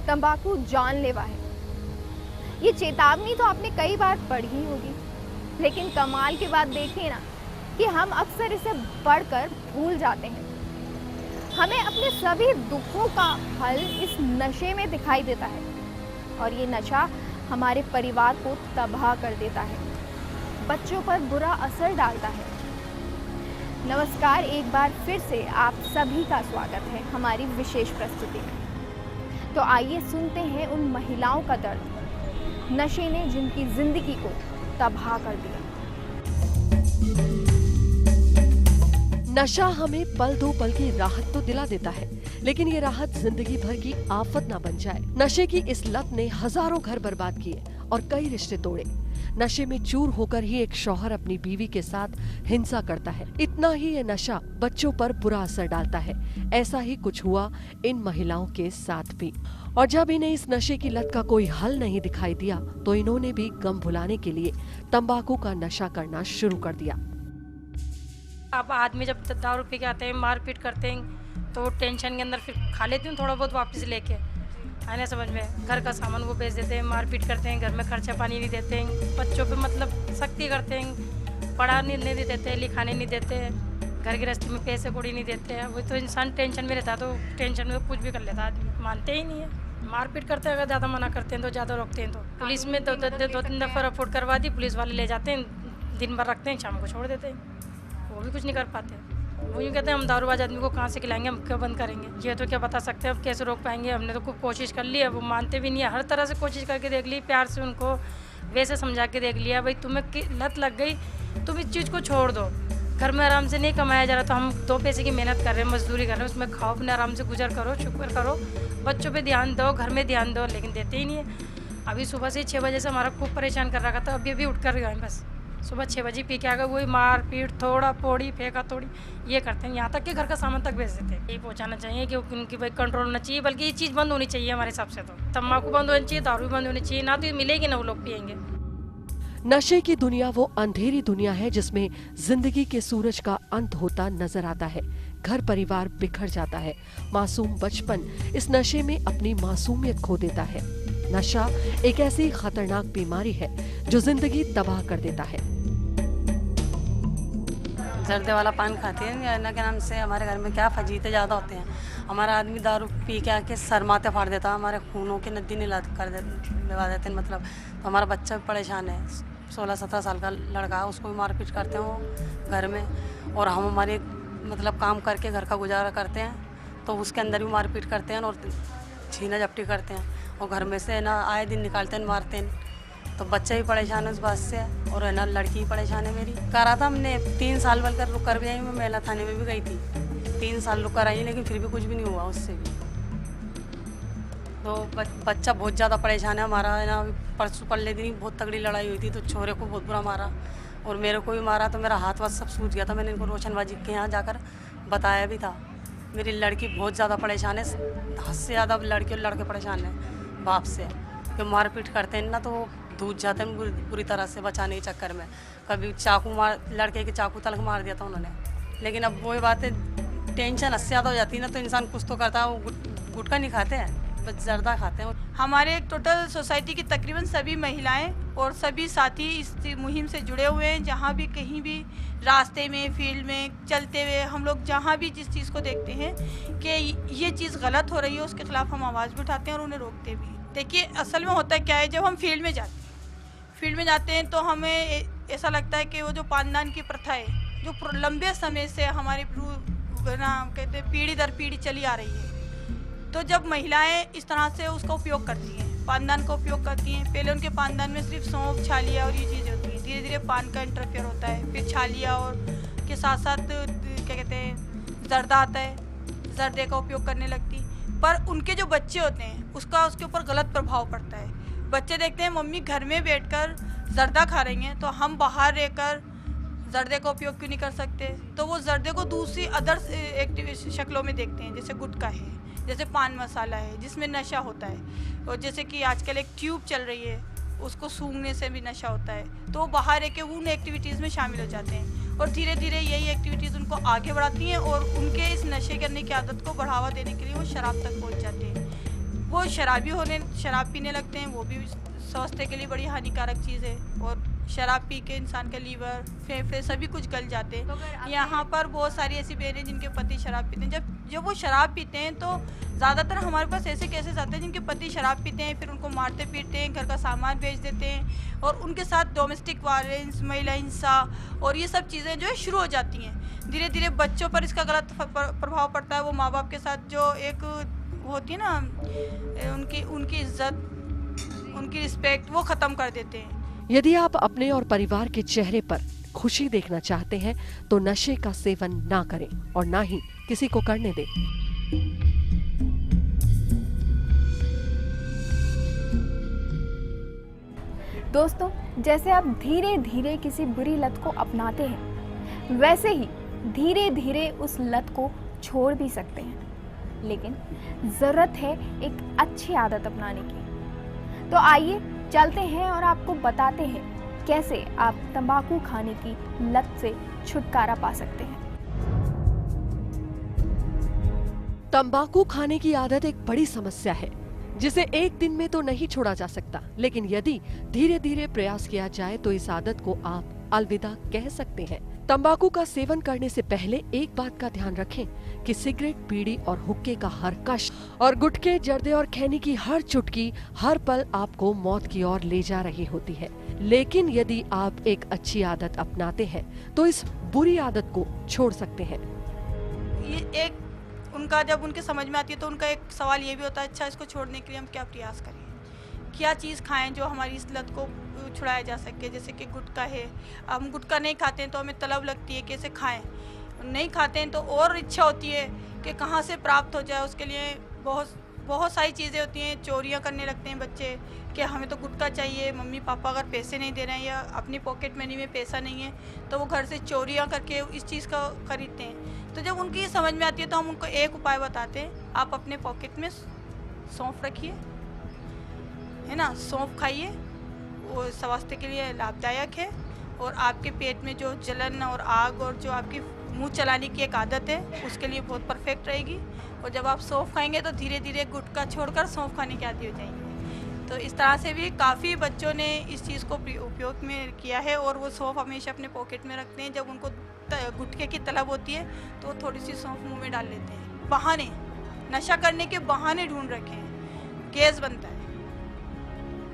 तंबाकू जानलेवा है। ये चेतावनी तो आपने कई बार पढ़ी होगी, लेकिन कमाल की बात देखिए ना कि हम अक्सर इसे पढ़कर भूल जाते हैं। हमें अपने सभी दुखों का हल इस नशे में दिखाई देता है और ये नशा हमारे परिवार को तबाह कर देता है, बच्चों पर बुरा असर डालता है। नमस्कार, एक बार फिर से आप सभी का स्वागत है हमारी विशेष प्रस्तुति में। तो आइए सुनते हैं उन महिलाओं का दर्द, नशे ने जिनकी जिंदगी को तबाह कर दिया। नशा हमें पल दो पल की राहत तो दिला देता है, लेकिन ये राहत जिंदगी भर की आफत ना बन जाए। नशे की इस लत ने हजारों घर बर्बाद किए और कई रिश्ते तोड़े। नशे में चूर होकर ही एक शौहर अपनी बीवी के साथ हिंसा करता है। इतना ही ये नशा बच्चों पर बुरा असर डालता है। ऐसा ही कुछ हुआ इन महिलाओं के साथ भी। और जब इन्हें इस नशे की लत का कोई हल नहीं दिखाई दिया तो इन्होंने भी गम भुलाने के लिए तंबाकू का नशा करना शुरू कर दिया। अब आदमी जब दारू पी के आते हैं, मारपीट करते हैं, तो टेंशन के अंदर फिर खा लेती हूँ थोड़ा बहुत वापस लेके आने, समझ में घर का सामान वो बेच देते हैं, मारपीट करते हैं, घर में खर्चा पानी नहीं देते हैं, बच्चों पे मतलब सख्ती करते हैं, पढ़ाने नहीं देते, लिखाने नहीं देते, घर गृहस्थी में पैसे कौड़ी नहीं देते हैं। वो तो इंसान टेंशन में रहता है, तो टेंशन में तो कुछ भी कर लेता है आदमी, मानते ही नहीं है। मारपीट करते हैं, अगर ज़्यादा मना करते हैं तो ज़्यादा रोकते हैं तो पुलिस में दो तीन दफ़ा रिपोर्ट करवा दी, पुलिस वाले ले जाते हैं, दिन भर रखते हैं, शाम को छोड़ देते हैं, वो भी कुछ नहीं कर पाते। वो यूँ कहते हैं हम दारूबाज आदमी को कहाँ से खिलाएंगे, हम क्यों बंद करेंगे, ये तो क्या बता सकते हैं, अब कैसे रोक पाएंगे। हमने तो खूब कोशिश कर ली है, वो मानते भी नहीं है, हर तरह से कोशिश करके देख ली, प्यार से उनको वैसे समझा के देख लिया, भाई तुम्हें लत लग गई, तुम इस चीज़ को छोड़ दो, घर में आराम से नहीं कमाया जा रहा, तो हम 2 पैसे की मेहनत कर रहे हैं, मजदूरी कर रहे हैं, उसमें खाओ, अपने आराम से गुजर करो, शुक्र करो, बच्चों पर ध्यान दो, घर में ध्यान दो, लेकिन देते ही नहीं है। अभी सुबह से 6 बजे से हमारा खूब परेशान कर रखा था, अभी उठ कर गए बस, सुबह 6 बजे पी के आ गए, वही मार पीट, थोड़ा पोड़ी फेंका तोड़ी ये करते हैं, यहाँ तक कि घर का सामान तक बेच देते हैं। यही पहुँचाना चाहिए कि उनकी भाई कंट्रोल होना चाहिए, बल्कि ये चीज़ बंद होनी चाहिए हमारे हिसाब से। तो तम्बाकू बंद होनी चाहिए, दारू भी बंद होनी चाहिए, ना तो ये मिलेगी ना वो लोग पियेंगे। नशे की दुनिया वो अंधेरी दुनिया है जिसमें जिंदगी के सूरज का अंत होता नजर आता है। घर परिवार बिखर जाता है, मासूम बचपन इस नशे में अपनी मासूमियत खो देता है। नशा एक ऐसी खतरनाक बीमारी है जो जिंदगी तबाह कर देता है। जर्दे वाला पान खाते हैं या ना के नाम से हमारे घर में क्या फजीते ज़्यादा होते हैं। हमारा आदमी दारू पी के आके सर माथे फाड़ देता है, हमारे खूनों की नदी नीला कर लगा देते हैं, मतलब तो हमारा बच्चा भी परेशान है। 16-17 साल का लड़का है, उसको भी मारपीट करते हैं वो घर में, और हम हमारे मतलब काम करके घर का गुजारा करते हैं तो उसके अंदर भी मारपीट करते हैं और छीना झपटी करते हैं, और घर में से ना आए दिन निकालते हैं, मारते हैं। तो बच्चा भी परेशान है उस बात से, और है ना लड़की परेशान है मेरी। करा था हमने 3 साल बल कर रुक कर भी आई, मैं महिला थाने में भी गई थी, 3 साल रुक कर आई, लेकिन फिर भी कुछ भी नहीं हुआ उससे भी। तो बच्चा बहुत ज़्यादा परेशान है हमारा, है ना। परसों पल्ले दिन बहुत तगड़ी लड़ाई हुई थी, तो छोरे को बहुत बुरा मारा और मेरे को भी मारा, तो मेरा हाथ वाथ सब सूज गया था। मैंने इनको रोशनबाजी के यहाँ जाकर बताया भी था। मेरी लड़की बहुत ज़्यादा परेशान है, हद से ज़्यादा लड़की और लड़के परेशान हैं बाप से, कि मारपीट करते हैं ना, तो दूध जाते हैं बुरी तरह से बचाने के चक्कर में। कभी चाकू मार, लड़के के चाकू तलक मार दिया था उन्होंने। लेकिन अब वही बात है, टेंशन हद से ज़्यादा हो जाती है ना, तो इंसान कुछ तो करता है। वो गुटखा नहीं खाते हैं, बस जर्दा खाते हैं। हमारे टोटल सोसाइटी की तकरीबन सभी महिलाएं और सभी साथी इस मुहिम से जुड़े हुए हैं। जहाँ भी कहीं भी रास्ते में, फील्ड में चलते हुए हम लोग जहाँ भी जिस चीज़ को देखते हैं कि ये चीज़ गलत हो रही है, उसके खिलाफ हम आवाज़ भी उठाते हैं और उन्हें रोकते भी। देखिए असल में होता क्या है, जब हम फील्ड में जाते हैं तो हमें ऐसा लगता है कि वो जो पानदान की प्रथा है, जो लंबे समय से हमारी ना कहते हैं पीढ़ी दर पीढ़ी चली आ रही है, तो जब महिलाएं इस तरह से उसका उपयोग करती हैं, पानदान का उपयोग करती हैं, पहले उनके पानदान में सिर्फ सौंफ, छालिया और ये चीज़ें होती हैं, धीरे धीरे पान का इंटरफेयर होता है, फिर छालिया और के साथ साथ क्या कहते हैं जर्दा आता है, जर्दे का उपयोग करने लगती। पर उनके जो बच्चे होते हैं उसके ऊपर गलत प्रभाव पड़ता है। बच्चे देखते हैं मम्मी घर में बैठकर जर्दा खा रही हैं, तो हम बाहर रहकर जर्दे का उपयोग क्यों नहीं कर सकते। तो वो जर्दे को दूसरी अदर शक्लों में देखते हैं, जैसे गुटखा है, जैसे पान मसाला है जिसमें नशा होता है, और जैसे कि आजकल एक ट्यूब चल रही है उसको सूंघने से भी नशा होता है। तो वो बाहर रह के उन एक्टिविटीज़ में शामिल हो जाते हैं और धीरे धीरे यही एक्टिविटीज़ उनको आगे बढ़ाती हैं और उनके इस नशे करने की आदत को बढ़ावा देने के लिए वो शराब तक पहुंच जाते हैं। वो शराब पीने लगते हैं, वो भी स्वास्थ्य के लिए बड़ी हानिकारक चीज़ है। और शराब पी के इंसान का लीवर, फेफड़े सभी कुछ गल जाते हैं। यहाँ पर बहुत सारी ऐसी बहनें जिनके पति शराब पीते हैं। जब वो शराब पीते हैं तो ज़्यादातर हमारे पास ऐसे केसेस आते हैं जिनके पति शराब पीते हैं, फिर उनको मारते पीटते हैं, घर का सामान बेच देते हैं और उनके साथ डोमेस्टिक वायलेंस, महिला हिंसा और ये सब चीज़ें जो है शुरू हो जाती हैं। धीरे धीरे बच्चों पर इसका गलत प्रभाव पड़ता है। वो माँ बाप के साथ जो एक होती है ना, उनकी इज्जत, उनकी रिस्पेक्ट, वो ख़त्म कर देते हैं। यदि आप अपने और परिवार के चेहरे पर खुशी देखना चाहते हैं तो नशे का सेवन ना करें और ना ही किसी को करने दें। दोस्तों, जैसे आप धीरे धीरे किसी बुरी लत को अपनाते हैं, वैसे ही धीरे धीरे उस लत को छोड़ भी सकते हैं। लेकिन ज़रूरत है एक अच्छी आदत अपनाने की। तो आइए चलते हैं और आपको बताते हैं कैसे आप तंबाकू खाने की लत से छुटकारा पा सकते हैं। तंबाकू खाने की आदत एक बड़ी समस्या है जिसे एक दिन में तो नहीं छोड़ा जा सकता, लेकिन यदि धीरे धीरे प्रयास किया जाए तो इस आदत को आप अलविदा कह सकते हैं। तंबाकू का सेवन करने से पहले एक बात का ध्यान रखें कि सिगरेट, बीड़ी और हुक्के का हर कश और गुटखे, जर्दे और खैनी की हर चुटकी हर पल आपको मौत की ओर ले जा रही होती है। लेकिन यदि आप एक अच्छी आदत अपनाते हैं तो इस बुरी आदत को छोड़ सकते हैं। ये एक उनका जब उनके समझ में आती है तो उनका एक सवाल ये भी होता है, अच्छा इसको छोड़ने के लिए हम क्या प्रयास करें, क्या चीज़ खाएं जो हमारी इस लत को छुड़ाया जा सके। जैसे कि गुटखा है, हम गुटखा नहीं खाते हैं तो हमें तलब लगती है कि इसे खाएं, नहीं खाते हैं तो और इच्छा होती है कि कहाँ से प्राप्त हो जाए। उसके लिए बहुत सारी चीज़ें होती हैं। चोरियाँ करने लगते हैं बच्चे कि हमें तो गुटखा चाहिए, मम्मी पापा अगर पैसे नहीं दे रहे हैं या अपनी पॉकेट मनी में पैसा नहीं है तो वो घर से चोरियाँ करके इस चीज़ का खरीदते हैं। तो जब उनकी समझ में आती है तो हम उनको एक उपाय बताते हैं, आप अपने पॉकेट में सौंफ रखिए, है ना, सौंफ खाइए, वो स्वास्थ्य के लिए लाभदायक है। और आपके पेट में जो जलन और आग और जो आपकी मुंह चलाने की एक आदत है उसके लिए बहुत परफेक्ट रहेगी। और जब आप सौंफ खाएंगे तो धीरे धीरे गुटखा छोड़कर सौंफ खाने के आदी हो जाएंगे। तो इस तरह से भी काफ़ी बच्चों ने इस चीज़ को उपयोग में किया है और वो सौंफ हमेशा अपने पॉकेट में रखते हैं। जब उनको गुटखे की तलब होती है तो वो थोड़ी सी सौंफ मुँह में डाल लेते हैं। बहाने, नशा करने के बहाने ढूंढ रखे हैं। गैस बनता है,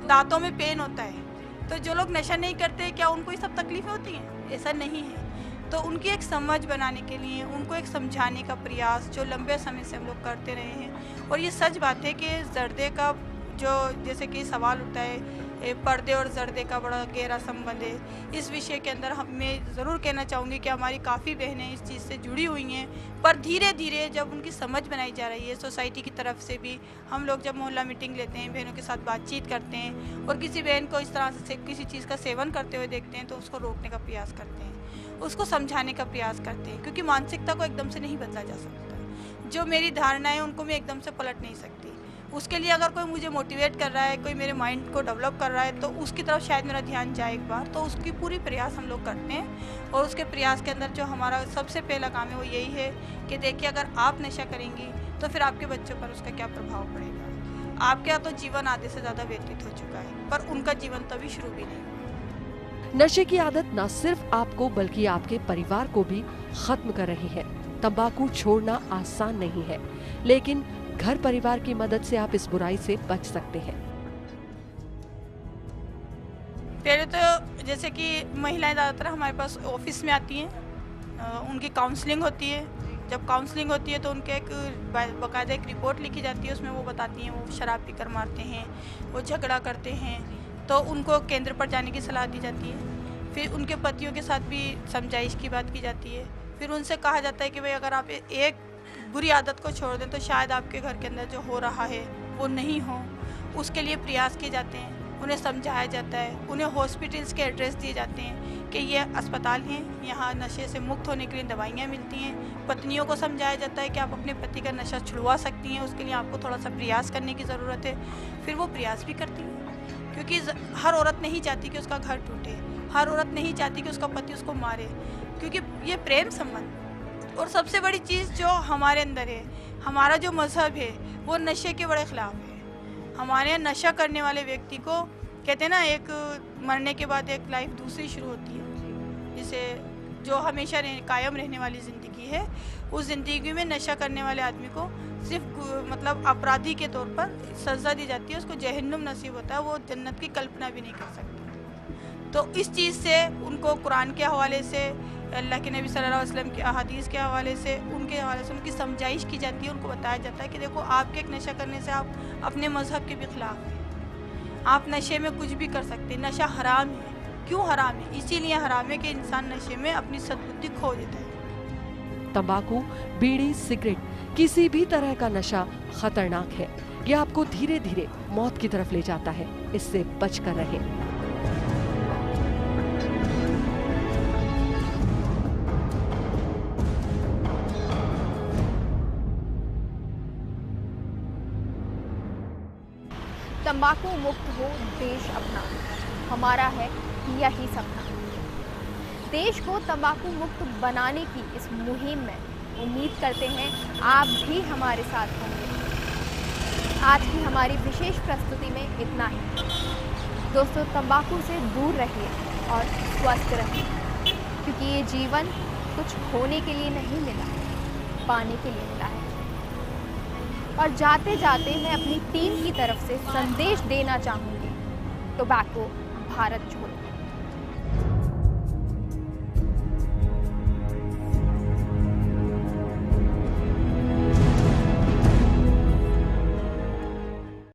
दांतों में पेन होता है, तो जो लोग नशा नहीं करते क्या उनको ये सब तकलीफें होती हैं? ऐसा नहीं है। तो उनकी एक समझ बनाने के लिए उनको एक समझाने का प्रयास जो लंबे समय से हम लोग करते रहे हैं। और ये सच बात है कि जर्दे का जो जैसे कि सवाल उठता है, पर्दे और जर्दे का बड़ा गहरा संबंध है। इस विषय के अंदर मैं ज़रूर कहना चाहूँगी कि हमारी काफ़ी बहनें इस चीज़ से जुड़ी हुई हैं, पर धीरे धीरे जब उनकी समझ बनाई जा रही है सोसाइटी की तरफ से भी, हम लोग जब मोहल्ला मीटिंग लेते हैं, बहनों के साथ बातचीत करते हैं और किसी बहन को इस तरह से किसी चीज़ का सेवन करते हुए देखते हैं तो उसको रोकने का प्रयास करते हैं, उसको समझाने का प्रयास करते हैं। क्योंकि मानसिकता को एकदम से नहीं बदला जा सकता। जो मेरी धारणा है उनको मैं एकदम से पलट नहीं सकती। उसके लिए अगर कोई मुझे मोटिवेट कर रहा है, कोई मेरे माइंड को डेवलप कर रहा है तो उसकी तरफ शायद मेरा ध्यान जाए एक बार, तो उसकी पूरी प्रयास हम लोग करते हैं। और उसके प्रयास के अंदर जो हमारा सबसे पहला काम है वो यही है कि देखिए अगर आप नशा करेंगी तो फिर आपके बच्चों पर उसका क्या प्रभाव पड़ेगा। आपके यहाँ तो जीवन आधे से ज़्यादा व्यतीत हो चुका है, पर उनका जीवन तभी शुरू भी नहीं। नशे की आदत न सिर्फ आपको बल्कि आपके परिवार को भी खत्म कर रही है। तंबाकू छोड़ना आसान नहीं है, लेकिन घर परिवार की मदद से आप इस बुराई से बच सकते हैं। पहले तो जैसे कि महिलाएं ज़्यादातर हमारे पास ऑफिस में आती हैं, उनकी काउंसलिंग होती है। जब काउंसलिंग होती है तो उनके एक बाकायदा एक रिपोर्ट लिखी जाती है, उसमें वो बताती हैं वो शराब पीकर मारते हैं, वो झगड़ा करते हैं, तो उनको केंद्र पर जाने की सलाह दी जाती है। फिर उनके पतियों के साथ भी समझाइश की बात की जाती है। फिर उनसे कहा जाता है कि भाई अगर आप एक बुरी आदत को छोड़ दें तो शायद आपके घर के अंदर जो हो रहा है वो नहीं हो। उसके लिए प्रयास किए जाते हैं, उन्हें समझाया जाता है, उन्हें हॉस्पिटल्स के एड्रेस दिए जाते हैं कि ये अस्पताल हैं, यहाँ नशे से मुक्त होने के लिए दवाइयाँ मिलती हैं। पत्नियों को समझाया जाता है कि आप अपने पति का नशा छुड़वा सकती हैं, उसके लिए आपको थोड़ा सा प्रयास करने की ज़रूरत है। फिर वो प्रयास भी करती हैं, क्योंकि हर औरत नहीं चाहती कि उसका घर टूटे, हर औरत नहीं चाहती कि उसका पति उसको मारे, क्योंकि ये प्रेम संबंध। और सबसे बड़ी चीज़ जो हमारे अंदर है, हमारा जो मज़हब है वो नशे के बड़े ख़िलाफ़ है। हमारे यहाँ नशा करने वाले व्यक्ति को कहते हैं ना, एक मरने के बाद एक लाइफ दूसरी शुरू होती है, जिसे जो हमेशा कायम रहने वाली ज़िंदगी है, उस ज़िंदगी में नशा करने वाले आदमी को सिर्फ मतलब अपराधी के तौर पर सज़ा दी जाती है, उसको जहन्नुम नसीब होता है, वो जन्नत की कल्पना भी नहीं कर सकता। तो इस चीज़ से उनको कुरान के हवाले से, अल्लाह के नबी सल्लल्लाहु अलैहि वसल्लम के अहादीस के हवाले से, उनके हवाले से उनकी समझाइश की जाती है, उनको बताया जाता है कि देखो, आपके एक नशा करने से आप अपने मज़हब के भी खिलाफ हैं, आप नशे में कुछ भी कर सकते हैं, नशा हराम है। क्यों हराम है? इसीलिए हराम है कि इंसान नशे में अपनी सद्बुद्धि खो देता है। तंबाकू, बीड़ी, सिगरेट, किसी भी तरह का नशा खतरनाक है। ये आपको धीरे धीरे मौत की तरफ ले जाता है। इससे बचकर रहें। तंबाकू मुक्त हो देश अपना, हमारा है यही सपना। देश को तंबाकू मुक्त बनाने की इस मुहिम में उम्मीद करते हैं आप भी हमारे साथ होंगे। आज की हमारी विशेष प्रस्तुति में इतना ही। दोस्तों, तंबाकू से दूर रहिए और स्वस्थ रहिए, क्योंकि ये जीवन कुछ खोने के लिए नहीं मिला, पाने के लिए मिला है। और जाते जाते मैं अपनी टीम की तरफ से संदेश देना चाहूँगी, टोबैको भारत छोड़ो।